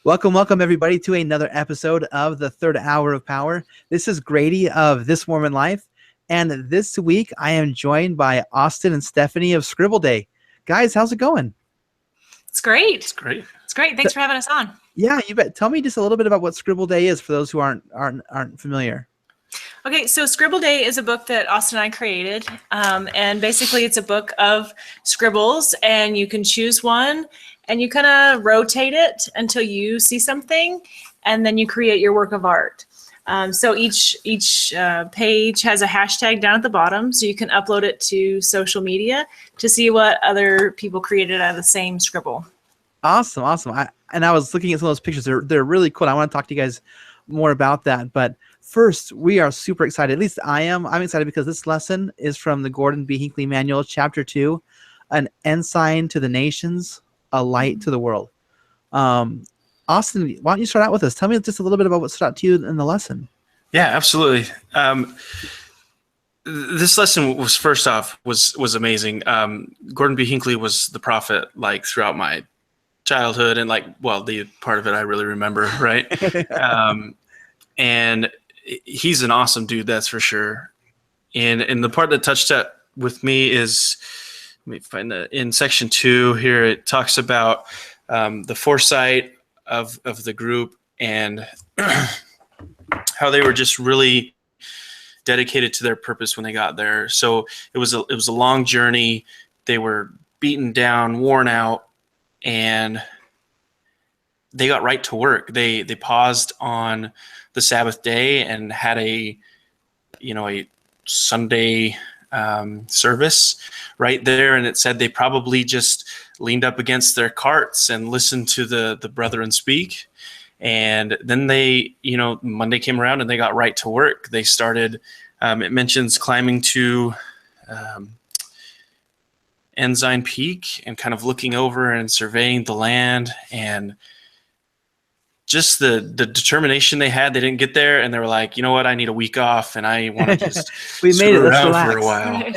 Welcome everybody to another episode of the Third Hour of Power. This is Grady of This Mormon Life, and this week I am joined by Austin and Stephanie of ScribbleDay. Guys, how's it going? It's great. It's great. It's great. Thanks for having us on. Yeah, you bet. Tell me just a little bit about what ScribbleDay is for those who aren't familiar. Okay, so ScribbleDay is a book that Austin and I created, and basically it's a book of scribbles, and you can choose one, and you kind of rotate it until you see something, and then you create your work of art. So each page has a hashtag down at the bottom, so you can upload it to social media to see what other people created out of the same scribble. Awesome. I was looking at some of those pictures. They're really cool. I want to talk to you guys more about that, but first, we are super excited. At least I am. I'm excited because this lesson is from the Gordon B. Hinckley Manual, Chapter 2, An Ensign to the Nations, a Light to the World. Austin, why don't you start out with us? Tell me just a little bit about what stood out to you in the lesson. Yeah, absolutely. This lesson was, first off, was amazing. Gordon B. Hinckley was the prophet throughout my childhood, and the part of it I really remember, right? And he's an awesome dude, that's for sure. And the part that touched that with me is, let me find that in section 2 here. It talks about the foresight of the group and how they were just really dedicated to their purpose when they got there. So it was a long journey. They were beaten down, worn out, and they got right to work. They paused on the Sabbath day and had a Sunday service right there, and it said they probably just leaned up against their carts and listened to the brethren speak. And then they, Monday came around and they got right to work. They started. It mentions climbing to Ensign Peak and kind of looking over and surveying the land, and just the determination they had. They didn't get there and they were like, you know what, I need a week off and I want to just we made it. Let's around relax for a while.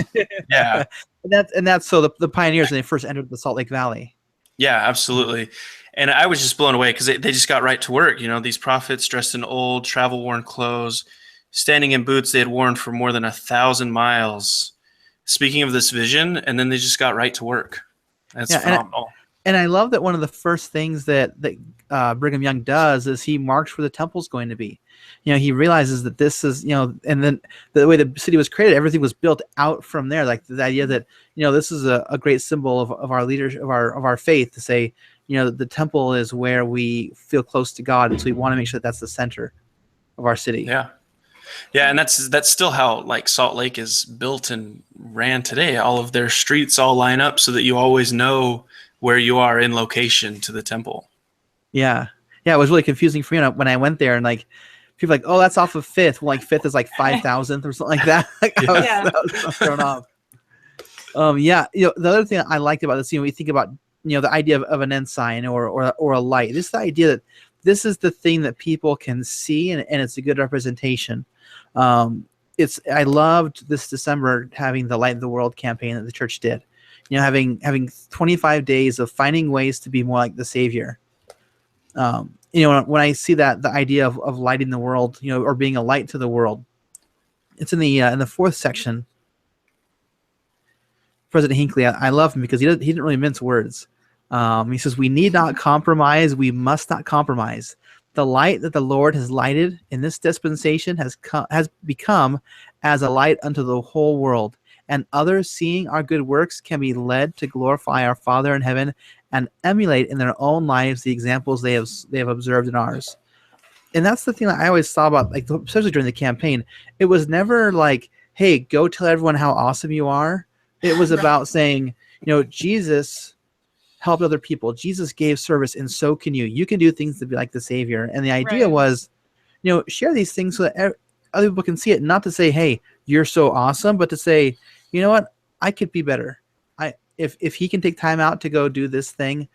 Yeah. and that's so the pioneers when they first entered the Salt Lake Valley. Yeah, absolutely. And I was just blown away because they just got right to work. These prophets dressed in old, travel-worn clothes, standing in boots they had worn for more than 1,000 miles, speaking of this vision, and then they just got right to work. That's phenomenal. And I love that one of the first things that Brigham Young does is he marks where the temple's going to be. He realizes that this is, and then the way the city was created, everything was built out from there. Like the idea that, this is a great symbol of our leadership, of our faith, to say, the temple is where we feel close to God. And so we want to make sure that's the center of our city. Yeah. Yeah. And that's still how Salt Lake is built and ran today. All of their streets all line up so that you always know where you are in location to the temple. Yeah. It was really confusing for me when I went there, and people were like, oh, that's off of 5th. Well, 5th is 5,000th or something like that. I was thrown off. The other thing I liked about this, we think about, the idea of an ensign or a light. This is the idea that this is the thing that people can see, and it's a good representation. I loved this December having the Light of the World campaign that the church did. Having 25 days of finding ways to be more like the Savior. When I see that, the idea of lighting the world, or being a light to the world, it's in the 4th section. President Hinckley, I love him because he didn't really mince words. He says, "We need not compromise. We must not compromise. The light that the Lord has lighted in this dispensation has become as a light unto the whole world. And others, seeing our good works, can be led to glorify our Father in heaven and emulate in their own lives the examples they have observed in ours." And that's the thing that I always saw about, especially during the campaign. It was never like, hey, go tell everyone how awesome you are. It was about saying, Jesus helped other people. Jesus gave service, and so can you. You can do things to be like the Savior. And the idea was, share these things so that other people can see it. Not to say, hey, you're so awesome, but to say, you know what, I could be better. If he can take time out to go do this thing,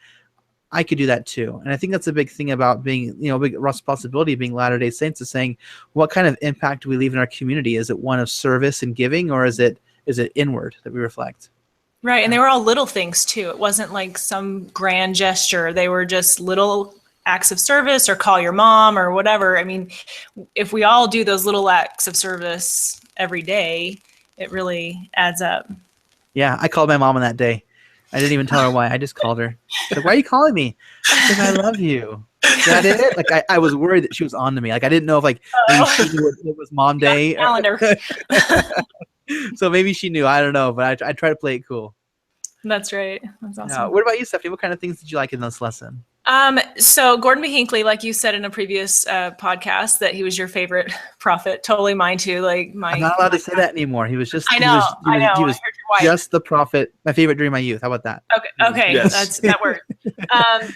I could do that too. And I think that's a big thing about being, big responsibility of being Latter-day Saints, is saying, what kind of impact do we leave in our community? Is it one of service and giving, or is it inward that we reflect? Right. And they were all little things too. It wasn't like some grand gesture. They were just little acts of service or call your mom or whatever. I mean, if we all do those little acts of service every day, it really adds up. Yeah, I called my mom on that day. I didn't even tell her why. I just called her. She's like, why are you calling me? Because I love you. Is that it? Like, I was worried that she was on to me. Like, I didn't know if, like, maybe she knew it was mom day. Calendar. So maybe she knew. I don't know. But I try to play it cool. That's right. That's awesome. Yeah. What about you, Stephanie? What kind of things did you like in this lesson? So Gordon B. Hinckley, like you said in a previous podcast, that he was your favorite prophet. Totally mine too. Like I'm not allowed to say that anymore. He was just. I know. He was I heard your wife. just the prophet. My favorite during my youth. How about that? Okay. Yes. That works.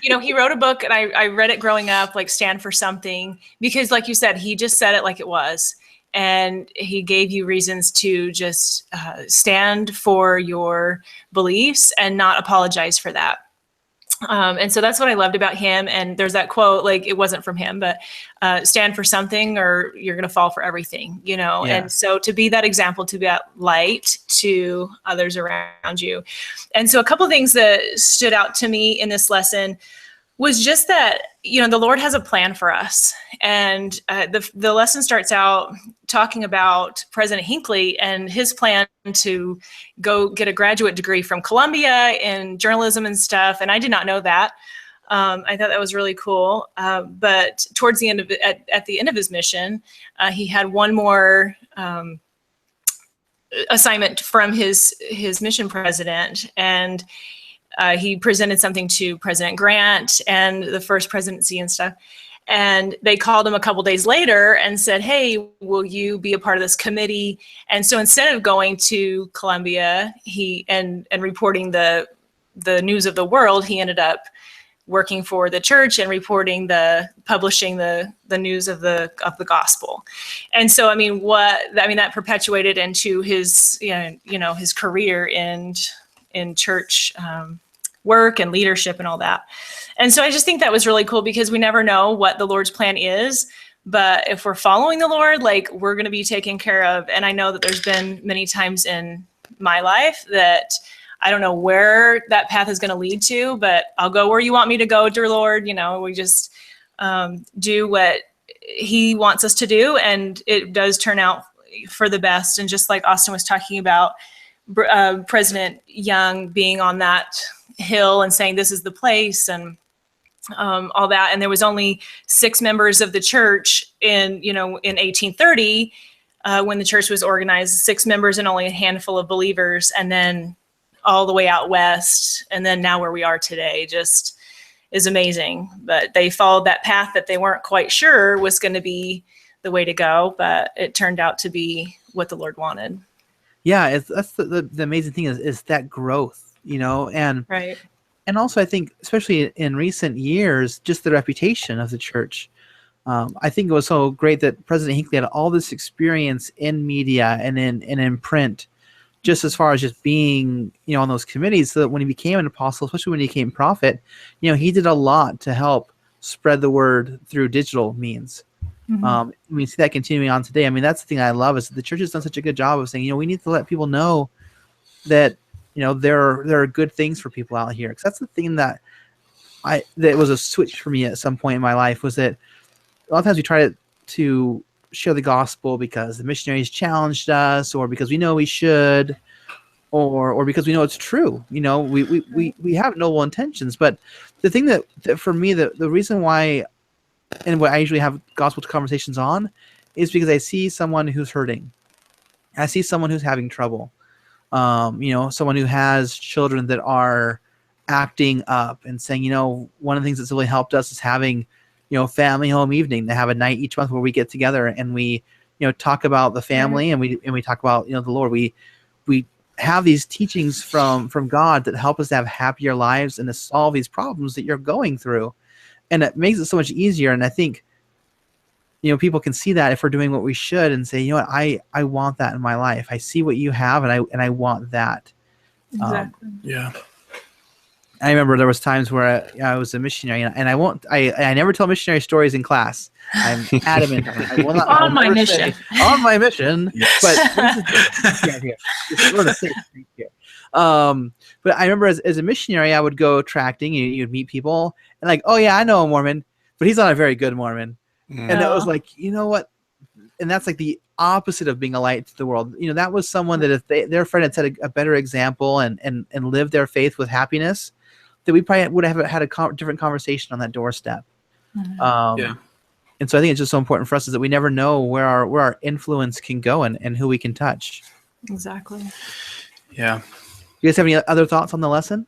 He wrote a book, and I read it growing up, like Stand for Something, because, like you said, he just said it like it was. And he gave you reasons to just stand for your beliefs and not apologize for that. And so that's what I loved about him. And there's that quote, like, it wasn't from him, but stand for something or you're going to fall for everything, Yeah. And so to be that example, to be that light to others around you. And so a couple of things that stood out to me in this lesson was just that, the Lord has a plan for us. And the lesson starts out talking about President Hinckley and his plan to go get a graduate degree from Columbia in journalism and stuff. And I did not know that. I thought that was really cool. But towards the end of it, at the end of his mission, he had one more assignment from his mission president. And he presented something to President Grant and the first presidency and stuff. And they called him a couple days later and said, hey, will you be a part of this committee? And so instead of going to Columbia and reporting the news of the world, he ended up working for the church and publishing the news of the gospel. And so, that perpetuated into his, his career in church work and leadership and all that. And so I just think that was really cool because we never know what the Lord's plan is, but if we're following the Lord, like, we're going to be taken care of. And I know that there's been many times in my life that I don't know where that path is going to lead to, but I'll go where you want me to go, dear Lord. We just do what he wants us to do. And it does turn out for the best. And just like Austin was talking about, President Young being on that hill and saying, this is the place, and all that. And there was only 6 members of the church in 1830, when the church was organized, 6 members and only a handful of believers. And then all the way out west. And then now where we are today just is amazing. But they followed that path that they weren't quite sure was going to be the way to go, but it turned out to be what the Lord wanted. Yeah, that's the amazing thing is that growth, and right. And also I think, especially in recent years, just the reputation of the church. I think it was so great that President Hinckley had all this experience in media and in print, just as far as just being, on those committees, so that when he became an apostle, especially when he became prophet, he did a lot to help spread the word through digital means. Mm-hmm. We see that continuing on today. That's the thing I love is that the church has done such a good job of saying, we need to let people know that, there are good things for people out here. Because that's the thing that was a switch for me at some point in my life, was that a lot of times we try to share the gospel because the missionaries challenged us, or because we know we should, or because we know it's true. We have noble intentions. But the thing that for me, the reason why, and what I usually have gospel conversations on, is because I see someone who's hurting. I see someone who's having trouble. Someone who has children that are acting up and saying, one of the things that's really helped us is having, family home evening. They have a night each month where we get together and we, talk about the family, and we talk about, the Lord. We have these teachings from God that help us to have happier lives and to solve these problems that you're going through. And it makes it so much easier. And I think, people can see that if we're doing what we should and say, I want that in my life. I see what you have, and I want that. Exactly. Yeah. I remember there was times where I was a missionary, and I never tell missionary stories in class. I'm adamant. On my mission. On my mission. Yes. But I remember as a missionary, I would go tracting. You'd meet people, and like, oh yeah, I know a Mormon. but he's not a very good Mormon. Mm. And it was No. like, you know what? And that's like the opposite of being a light to the world. You know, that was someone that if their friend had set a better example and lived their faith with happiness, that we probably would have had a different conversation on that doorstep. Yeah. And so I think it's just so important for us is that we never know where our influence can go and who we can touch. Exactly. Yeah. You guys have any other thoughts on the lesson?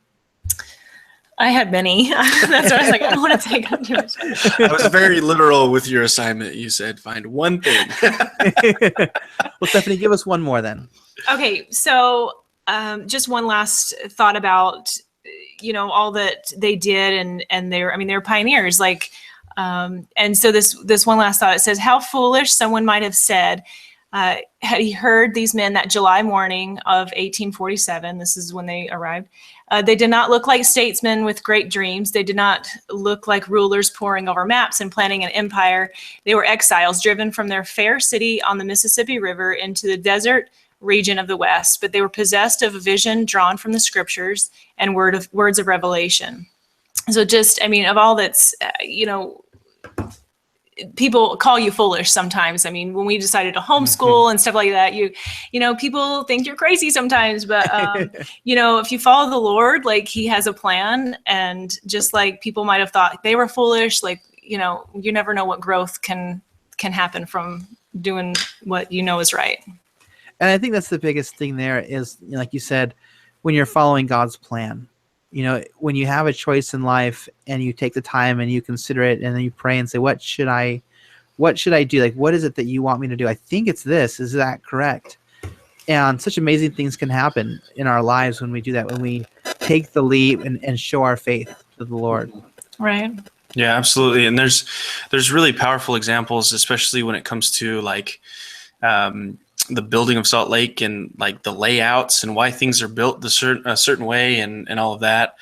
I had many. That's why I was like, I don't want to take up too much time. I was very literal with your assignment. You said find one thing. Well, Stephanie, give us one more then. Okay, so just one last thought about, all that they did, and they're pioneers. Like, and so this one last thought, it says, how foolish someone might have said, had he heard these men that July morning of 1847, this is when they arrived, they did not look like statesmen with great dreams. They did not look like rulers poring over maps and planning an empire. They were exiles driven from their fair city on the Mississippi River into the desert region of the West, but they were possessed of a vision drawn from the scriptures and words of revelation. So just, of all that's, people call you foolish sometimes. When we decided to homeschool and stuff like that, people think you're crazy sometimes, but, if you follow the Lord, like he has a plan, and just like people might've thought they were foolish, like, you never know what growth can happen from doing what is right. And I think that's the biggest thing there is, like you said, when you're following God's plan, when you have a choice in life and you take the time and you consider it and then you pray and say, what should I do? Like, what is it that you want me to do? I think it's this. Is that correct? And such amazing things can happen in our lives when we do that, when we take the leap and show our faith to the Lord. Right. Yeah, absolutely. And there's really powerful examples, especially when it comes to like the building of Salt Lake and like the layouts and why things are built a certain way and all of that.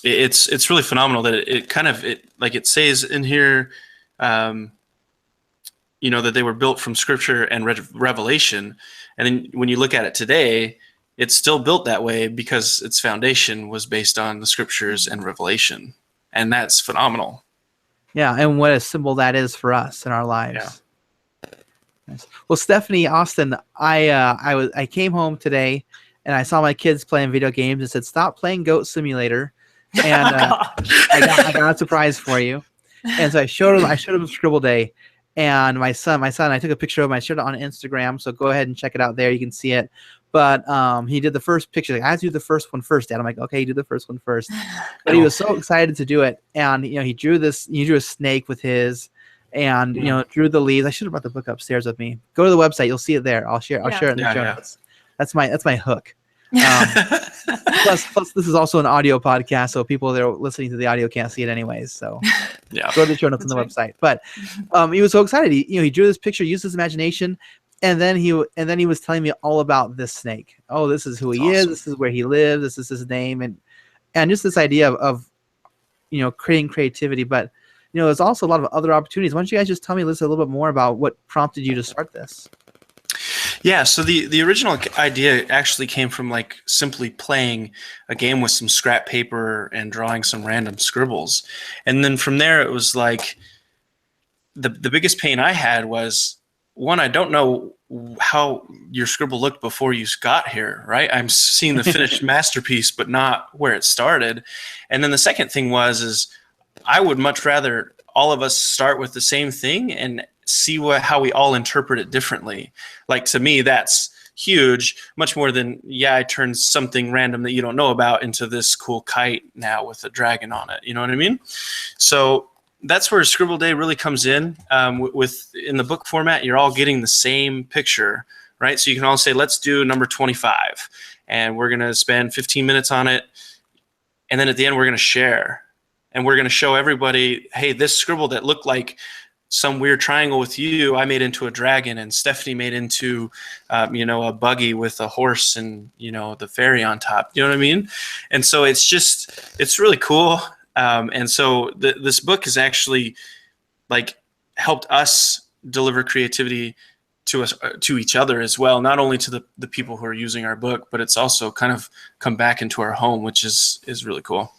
It's really phenomenal that it says in here, that they were built from scripture and revelation. And then when you look at it today, it's still built that way because its foundation was based on the scriptures and revelation. And that's phenomenal. Yeah. And what a symbol that is for us in our lives. Yeah. Nice. Well, Stephanie, Austin, I came home today and I saw my kids playing video games and said, stop playing Goat Simulator. And I got a surprise for you. And so I showed him ScribbleDay, and my son, I took a picture of him. I showed it on Instagram. So go ahead and check it out there. You can see it. But he did the first picture. Like, I have to do the first one first, Dad. I'm like, okay, do the first one first. But he was so excited to do it. And, he drew a snake with his, and, drew the leaves. I should have brought the book upstairs with me. Go to the website. You'll see it there. I'll share it in the show notes. That's my hook. Plus, this is also an audio podcast, so people that are listening to the audio can't see it anyways. So go to the show notes on the website. But he was so excited. He drew this picture, used his imagination, and then he was telling me all about this snake. Oh, this is who he is. This is where he lives. This is his name, and just this idea of creating creativity. But there's also a lot of other opportunities. Why don't you guys just tell me, a little bit more about what prompted you to start this? Yeah, so the original idea actually came from like simply playing a game with some scrap paper and drawing some random scribbles. And then from there, it was like the biggest pain I had was, one, I don't know how your scribble looked before you got here, right? I'm seeing the finished masterpiece, but not where it started. And then the second thing is I would much rather all of us start with the same thing and see how we all interpret it differently. Like, to me, that's huge, much more than, I turned something random that you don't know about into this cool kite now with a dragon on it. You know what I mean? So that's where ScribbleDay really comes in. In the book format, you're all getting the same picture, right? So you can all say, let's do number 25, and we're going to spend 15 minutes on it. And then at the end, we're going to share. And we're going to show everybody, hey, this scribble that looked like some weird triangle with you, I made into a dragon, and Stephanie made into, a buggy with a horse and, the fairy on top. You know what I mean? And so it's really cool. And so this book has actually like helped us deliver creativity to each other as well, not only to the people who are using our book, but it's also kind of come back into our home, which is really cool.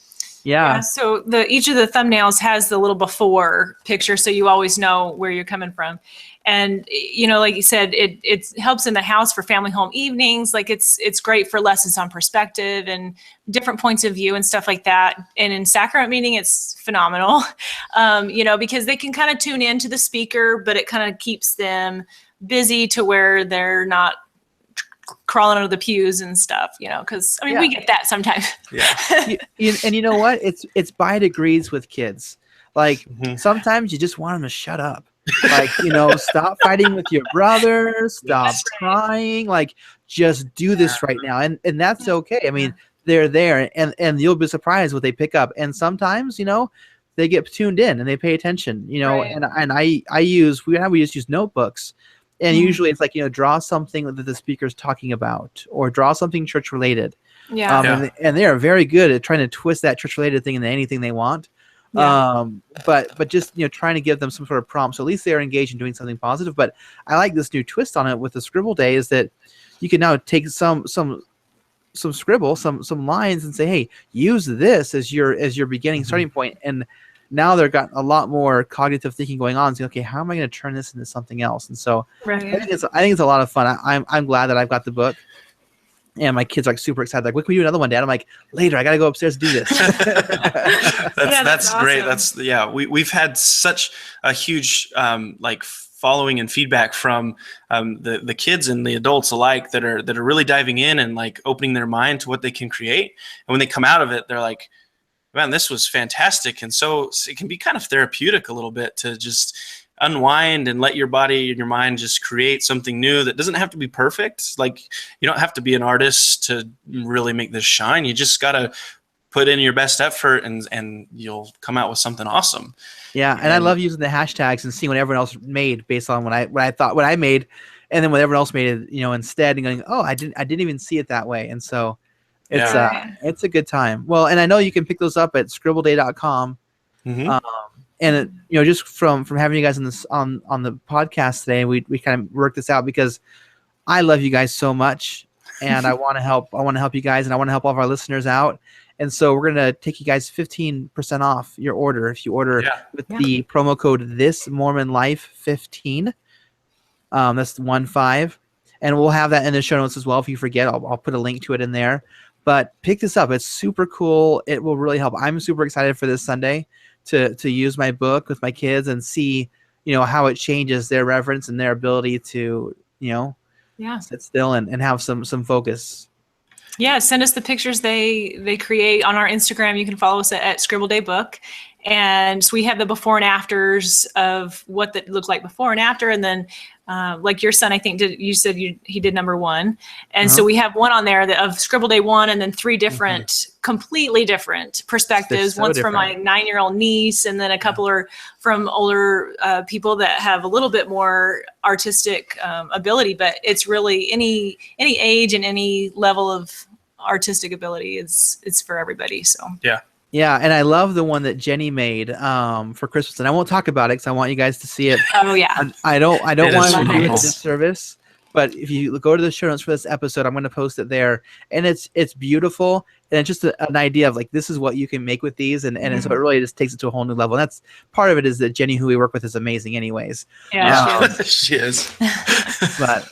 Yeah. So each of the thumbnails has the little before picture, so you always know where you're coming from. And like you said, it helps in the house for family home evenings. Like it's great for lessons on perspective and different points of view and stuff like that. And in sacrament meeting, it's phenomenal, because they can kind of tune into the speaker, but it kind of keeps them busy to where they're not crawling under the pews and stuff, because we get that sometimes. Yeah. And you know what? It's by degrees with kids. Like sometimes you just want them to shut up. Like, stop fighting with your brother, stop crying, like just do this right now. And that's okay. I mean, they're there and you'll be surprised what they pick up. And sometimes, they get tuned in and they pay attention, and we just use notebooks. And usually it's like, draw something that the speaker's talking about or draw something church related. Yeah. And they are very good at trying to twist that church related thing into anything they want. Yeah. But just, trying to give them some sort of prompt. So at least they're engaged in doing something positive. But I like this new twist on it with the ScribbleDay is that you can now take some scribble, some lines and say, hey, use this as your beginning starting point. And now they've got a lot more cognitive thinking going on. So, okay, how am I going to turn this into something else? And so I think it's a lot of fun. I'm glad that I've got the book. And my kids are like super excited. Like, what can we do another one, Dad? I'm like, later, I got to go upstairs and do this. That's awesome. Great. We've had such a huge following and feedback from the kids and the adults alike that are really diving in and like opening their mind to what they can create. And when they come out of it, they're like, man, this was fantastic. And so it can be kind of therapeutic a little bit to just unwind and let your body and your mind just create something new that doesn't have to be perfect. Like you don't have to be an artist to really make this shine. You just got to put in your best effort and you'll come out with something awesome. Yeah. And I love using the hashtags and seeing what everyone else made based on what I made. And then what everyone else made it, instead and going, oh, I didn't even see it that way. And so it's a good time. Well, and I know you can pick those up at scribbleday.com. And just from having you guys on the podcast today, we kind of worked this out because I love you guys so much, and I want to help. I want to help you guys, and I want to help all of our listeners out. And so we're gonna take you guys 15% off your order if you order with the promo code ThisMormonLife15. That's 15, and we'll have that in the show notes as well. If you forget, I'll put a link to it in there. But pick this up; it's super cool. It will really help. I'm super excited for this Sunday to use my book with my kids and see, how it changes their reverence and their ability to, sit still and have some focus. Yeah, send us the pictures they create on our Instagram. You can follow us at ScribbleDay Book. And so we have the before and afters of what that looked like before and after. And then like your son, I think he did number 1. And so we have one on there of ScribbleDay 1 and then 3 different, completely different perspectives. One's from my 9-year-old niece, and then a couple are from older people that have a little bit more artistic ability. But it's really any age and any level of artistic ability it's for everybody. So yeah, and I love the one that Jenny made for Christmas, and I won't talk about it because I want you guys to see it. Oh yeah, I don't want to do it a disservice, but if you go to the show notes for this episode, I'm going to post it there, and it's beautiful, and it's just an idea of like this is what you can make with these, and so it really just takes it to a whole new level. And that's part of it is that Jenny, who we work with, is amazing, anyways. Yeah, she is. But.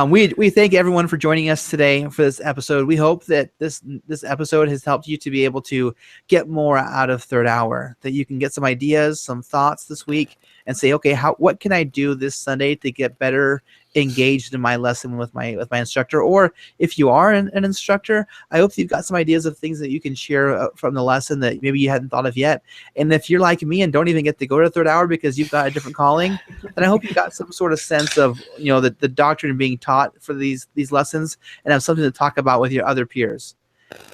We thank everyone for joining us today for this episode. We hope that this episode has helped you to be able to get more out of Third Hour, that you can get some ideas, some thoughts this week, and say, okay, what can I do this Sunday to get better engaged in my lesson with my instructor? Or if you are an instructor, I hope you've got some ideas of things that you can share from the lesson that maybe you hadn't thought of yet. And if you're like me and don't even get to go to Third Hour because you've got a different calling, then I hope you got some sort of sense of the doctrine being taught for these lessons and have something to talk about with your other peers.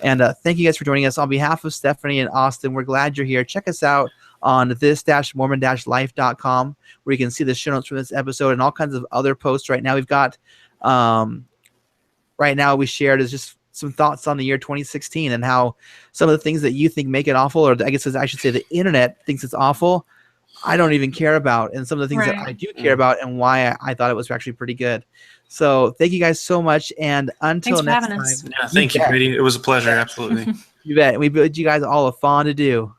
And thank you guys for joining us. On behalf of Stephanie and Austin, we're glad you're here. Check us out on this-mormon-life.com, where you can see the show notes from this episode and all kinds of other posts. Right now we've got we shared is just some thoughts on the year 2016 and how some of the things that you think make it awful, or I guess I should say the internet thinks it's awful, I don't even care about, and some of the things that I do care about and why I thought it was actually pretty good. So thank you guys so much, and until next time. Yeah, thank you, Brady. It was a pleasure. Absolutely. You bet. We bid you guys all a fond adieu.